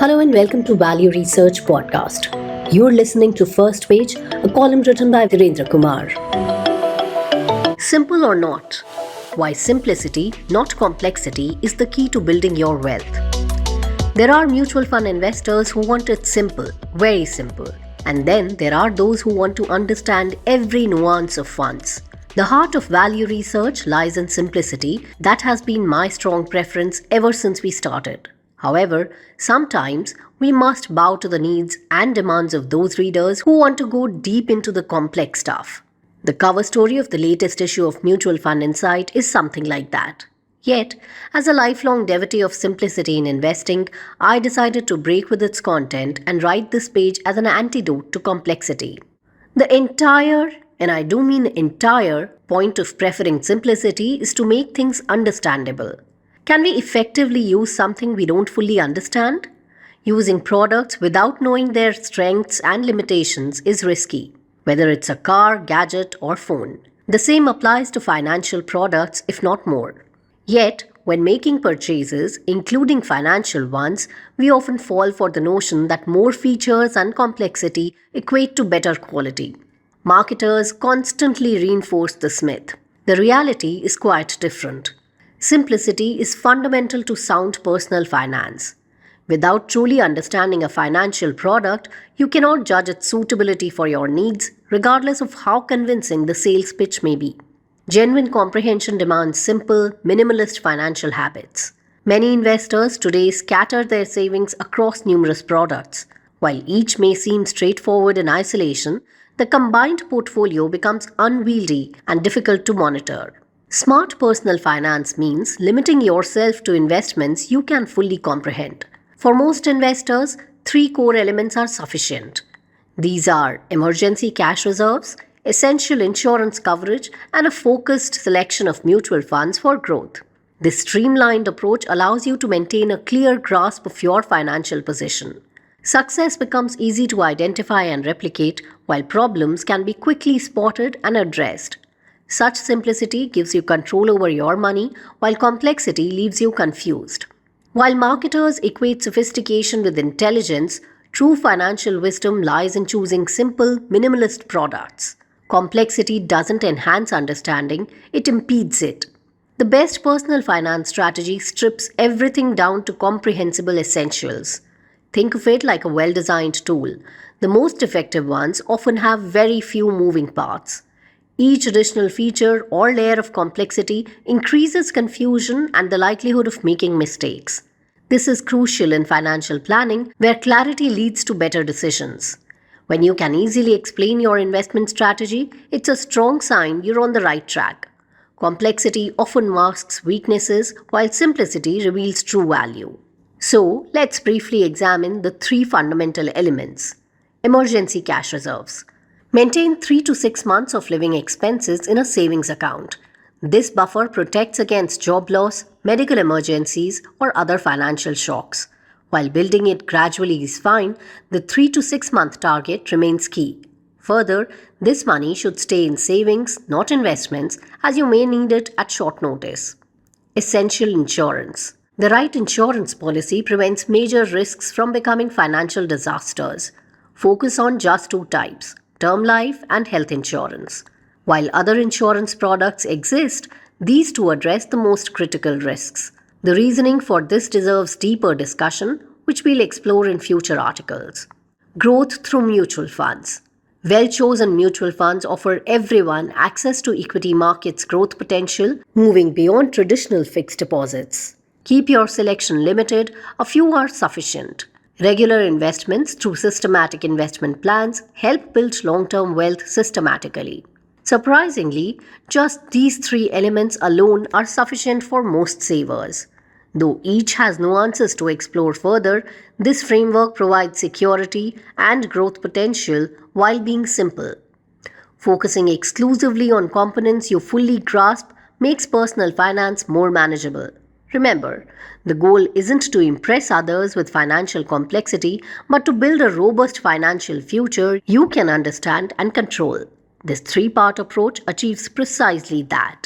Hello and welcome to Value Research Podcast. You're listening to First Page, a column written by Virendra Kumar. Simple or not? Why simplicity, not complexity, is the key to building your wealth. There are mutual fund investors who want it simple, very simple. And then there are those who want to understand every nuance of funds. The heart of value research lies in simplicity. That has been my strong preference ever since we started. However, sometimes we must bow to the needs and demands of those readers who want to go deep into the complex stuff. The cover story of the latest issue of Mutual Fund Insight is something like that. Yet, as a lifelong devotee of simplicity in investing, I decided to break with its content and write this page as an antidote to complexity. The entire, and I do mean entire, point of preferring simplicity is to make things understandable. Can we effectively use something we don't fully understand? Using products without knowing their strengths and limitations is risky, whether it's a car, gadget, or phone. The same applies to financial products, if not more. Yet, when making purchases, including financial ones, we often fall for the notion that more features and complexity equate to better quality. Marketers constantly reinforce this myth. The reality is quite different. Simplicity is fundamental to sound personal finance. Without truly understanding a financial product, you cannot judge its suitability for your needs, regardless of how convincing the sales pitch may be. Genuine comprehension demands simple, minimalist financial habits. Many investors today scatter their savings across numerous products. While each may seem straightforward in isolation, the combined portfolio becomes unwieldy and difficult to monitor. Smart personal finance means limiting yourself to investments you can fully comprehend. For most investors, three core elements are sufficient. These are emergency cash reserves, essential insurance coverage, and a focused selection of mutual funds for growth. This streamlined approach allows you to maintain a clear grasp of your financial position. Success becomes easy to identify and replicate, while problems can be quickly spotted and addressed. Such simplicity gives you control over your money, while complexity leaves you confused. While marketers equate sophistication with intelligence, true financial wisdom lies in choosing simple, minimalist products. Complexity doesn't enhance understanding, it impedes it. The best personal finance strategy strips everything down to comprehensible essentials. Think of it like a well-designed tool. The most effective ones often have very few moving parts. Each additional feature or layer of complexity increases confusion and the likelihood of making mistakes. This is crucial in financial planning, where clarity leads to better decisions. When you can easily explain your investment strategy, it's a strong sign you're on the right track. Complexity often masks weaknesses, while simplicity reveals true value. So, let's briefly examine the three fundamental elements. Emergency cash reserves. Maintain 3 to 6 months of living expenses in a savings account. This buffer protects against job loss, medical emergencies, or other financial shocks. While building it gradually is fine, the 3 to 6 month target remains key. Further, this money should stay in savings, not investments, as you may need it at short notice. Essential insurance. The right insurance policy prevents major risks from becoming financial disasters. Focus on just two types: term life and health insurance. While other insurance products exist, these two address the most critical risks. The reasoning for this deserves deeper discussion, which we'll explore in future articles. Growth through mutual funds. Well-chosen mutual funds offer everyone access to equity markets' growth potential, moving beyond traditional fixed deposits. Keep your selection limited, a few are sufficient. Regular investments through systematic investment plans help build long-term wealth systematically. Surprisingly, just these three elements alone are sufficient for most savers. Though each has nuances to explore further, this framework provides security and growth potential while being simple. Focusing exclusively on components you fully grasp makes personal finance more manageable. Remember, the goal isn't to impress others with financial complexity, but to build a robust financial future you can understand and control. This three-part approach achieves precisely that.